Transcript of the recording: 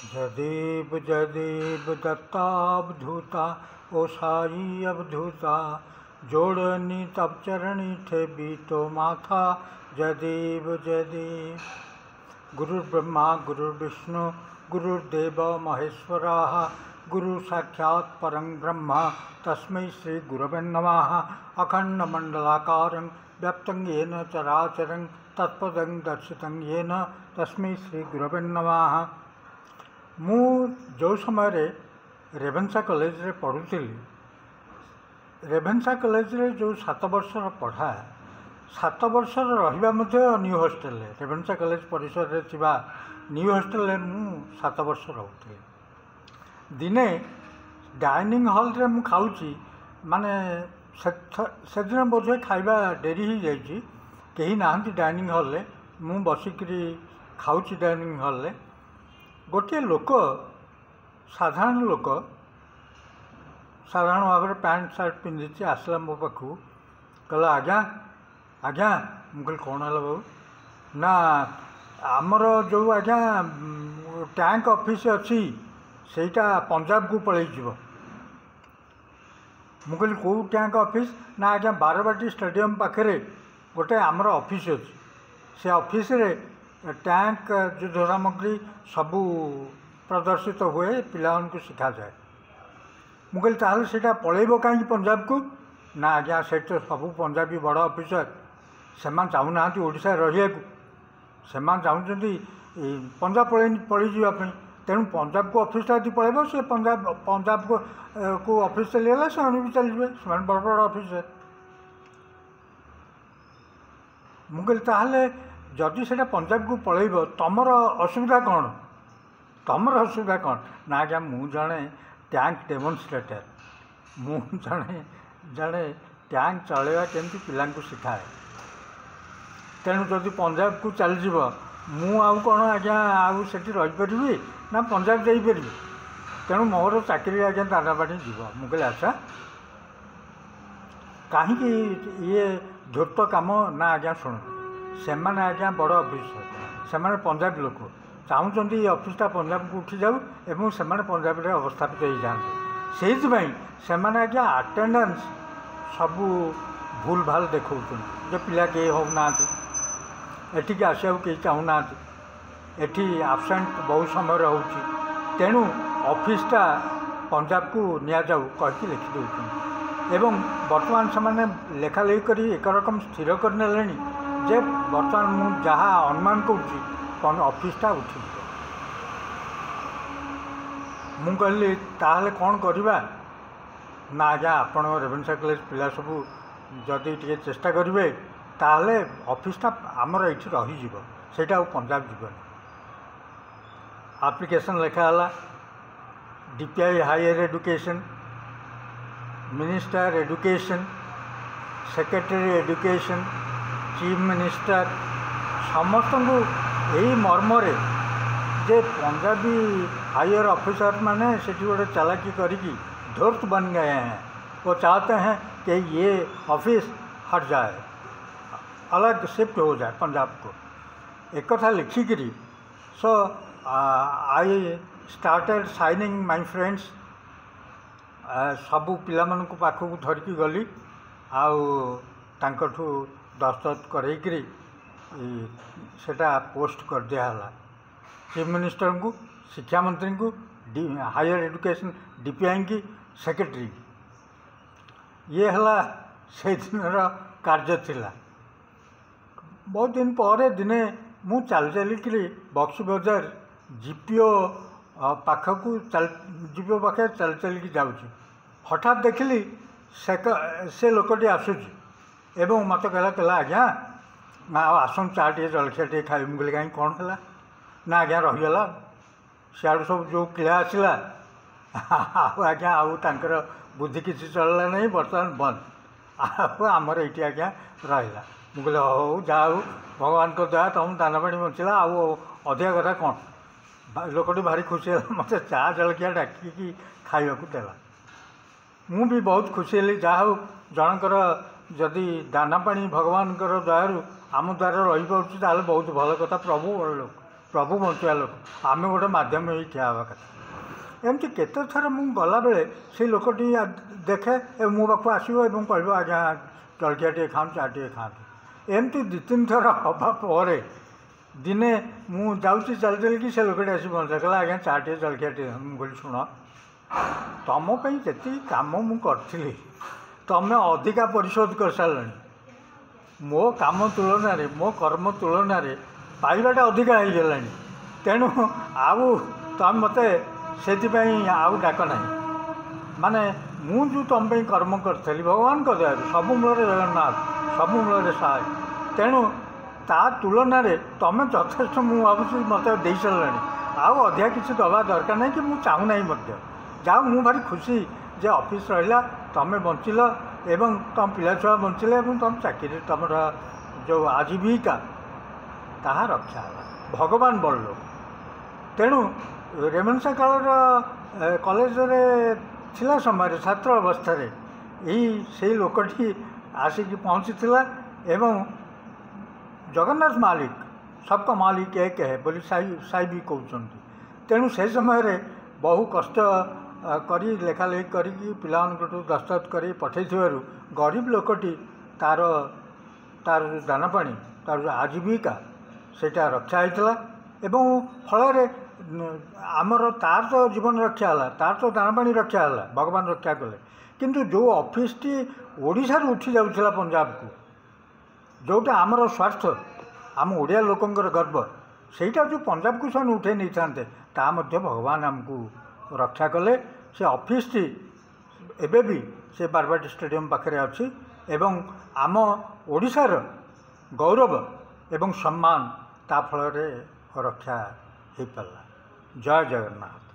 जदेव जदेव दत्तावधूता ओ साई अवधूता जोड़नी तब चरणी थे बीतो माथा जदेव जदेव। गुरुर्ब्रह्मा गुरुर्विष्णु गुरुर्देव महेश्वरा गुरु साक्षात् परं ब्रह्म तस्मै श्री गुरवे नमः। अखंडमंडलाकारं व्याप्तं येन चराचरं तत्पदं दर्शितं येन तस्मै श्री गुरवे नमः। मु जो समय रेभेन्सा कॉलेज रे पढ़ुଥିଲି, रेभेन्सा कॉलेज रे जो 7 वर्षर पढ़ा 7 वर्षर रहिबा मध्य न्यू हॉस्टल रेभेन्सा कॉलेज परिसर रे थिबा न्यू हॉस्टल रे मु 7 वर्ष रहउଥିଲି। दिने डाइनिंग हॉल रे मु खाउची माने से दिन बोधे खाइबा डेरी ही जाइची, कहीं नाहंती डाइनिंग हॉल रे मु बसिकरी खाउची। डाइनिंग हॉल रे गोटे लोक साधारण लोक साधारण भाव में पैंट सार्ट पिंधि आसला मो पाखु कहला आज्ञा आज्ञा मु कहली कौन है बाबू ना आमर जो आज्ञा टैंक ऑफिस अच्छी सेटा पंजाब को पलि जीव। मु कहली कौ टैंक ऑफिस ना आज्ञा बारबाटी स्टेडियम पाखे गोटे आमर ऑफिस अच्छी से ऑफिस रे टैंक युद्ध सामग्री सबू प्रदर्शित हुए पिला को शिखा जाए। मुझे ताल से पलैब कहीं पंजाब को ना आज्ञा से तो सबू पंजाबी बड़ ऑफिसर से चाहूना ओडिशा रही से चाहते पंजाब पलि जावाई तेणु पंजाब को ऑफिस यदि पलैब से पंजाब को ऑफिस चलीगला से भी चलिए से बड़ बड़ ऑफिसर। मुझे जदि से पंजाब को पलैब तुमर असुविधा कौन तुमर असुविधा कौन ना आज्ञा मु जड़े टैंक डेमोन्स्ट्रेटर मु जड़े टैंक चलवा केमती पिला शिखाए तेणु जदि पंजाब को चलीज मु कौन आज्ञा आउ से रहीपरि ना पंजाब जापरि तेणु मोर चाकरी आज्ञा दादाबाटी जीव। मुझे आशा कहीं ये धूर्त काम ना आज्ञा शुणु से आज्ञा बड़ ऑफिसर से पंजाबी लोक चाहते ये ऑफिसटा पंजाब को उठी जाऊ एवं से पंजाब में अवस्थापित हो जाते से आज्ञा अटेंडेंस सबू भूल भाल देखा जो पिला कई होना एटिक आसा कई चाहूना एटी आबसेंट बहुत समय रोचे तेणु ऑफिसटा पंजाब को नि जाऊ कहीकि लिखिदे एवं बर्तमान से लेखा लेखि कर एक रकम स्थिर कर जे बर्तमान मु जहाँ अनुमान कर ऑफिसटा उठी मु कहली ताहले कौन करवा ना आज्ञा आपण रेभेन्सा कॉलेज पिला सबू जदि टे चेष्टा करेंगे ताहले ऑफिसटा आमर ये रहीज सेटा पंजाब जीवन। एप्लिकेशन लिखाला DPI higher education minister education secretary education chief minister समस्त को यही मर्मरे जे पंजाबी हायर ऑफिसर माने सेठी गोटे चालाकी करिकी धूर्त बन गए हैं। वो चाहते हैं कि ये ऑफिस हट जाए अलग शिफ्ट हो जाए पंजाब को एक कथा लिखिकी so I started signing my friends सबू पिला मानक पाखक धरिकी गली आठू दस्तखत करेकरी सेटा पोस्ट कर दियाला चीफ मिनिस्टर को शिक्षा मंत्री को हायर एजुकेशन डीपीआई की सेक्रेटरी ये हला से दिन कार्य थिला। बहुत दिन पर दिने मु चल चलिकी बक्सी बजार जीपीओ पाखक जीपीओ पाखे चल चलिकी जाऊँगी हठात देखिली से लोकटी आसूची एवं मत कहला आज्ञा ना आसन चा टे जलखिया टे खाई मुझे कहीं कौन है ना आज्ञा रहीगला सियाड़ सब जो किला आसला आज्ञा आउर बुद्धि किसी चलला नहीं बर्तमान बंद आमर ये आज्ञा रहा मुझे हो जा भगवान को दया तुम दानापाणी बचला अधिका कथा कौन लोकटी भारी खुशी है मत चा जलखिया डाकिकी खावा देला मु भी बहुत खुशी हली जहाँ जनकर जदि दानापाणी भगवान दयारू आम द्वारा रही पार्टी बहुत भल कथा प्रभु बड़ लोक प्रभु बंचा लोक आम गोटे मध्यम ही ठिया हवा कथा एमती केते थर मु गला बेले से लोकटी देखे मो पाक आसो कह आज्ञा जलखिया टे खाऊँ चा टे खाते एमती दु तीन थर हवा पर दिने मु जाऊँगी चल चल कि से लोकटी आसी बंचा कहला आज्ञा चा टे जलखिया टे मुझे शुण तुमपाई जी कम मु करी तमें अधिका परिशोध कर सारे मो काम तुलन मो कर्म तुलन पाइबाटा अधिका हो गला तेणु आउ तुम मत से आउ डाक ना माने मुझे तुम कर्म करी भगवान को दया सब मूल जगन्नाथ सब मूल सहाय तेणु ता तुलन तुम यथेष मुझे भावी मत दे सारे आउ अधिका किसी दवा दरकार नहीं कि मुझे चाहूना जाओ मु भारी खुशी जे ऑफिस रहा तुम बंचिल एवं तुम पिला छुआ बंचिले तुम चाकरी तुम जो आजीविका ताहा रक्षा है भगवान बड़ो तेणु रेमेन्सा कालर कॉलेज रे थिला समय छात्र अवस्था यही से लोकटी आसिक पहुँची एवं जगन्नाथ मालिक सबका मालिक एक है बोली साई भी कहते तेणु से समय बहु कष्ट करी लेखा लेखि करी पिलामानकठु दस्तखत करी पठै गरीब लोकटी तार तार दाना पानी तार आजीविका सेटा रक्षा होता एवं फल आमर तार तो जीवन रक्षा है तार तो दाना पानी रक्षा है भगवान रक्षा कले किंतु जो ऑफिस टी ओडिशा रू उठी जाउछला पंजाब को जोटा आमर स्वार्थ आम ओडिया लोकंकर गर्व सेटा जो पंजाब को सन उठे नहीं थांते ता मध्य भगवान आमको रक्षा कले से ऑफिस टी एबे भी से बारबाटी स्टेडियम पाखे अच्छी एवं आम ओडिशार गौरव एवं सम्मान ता फल रक्षा हो पारा। जय जगन्नाथ।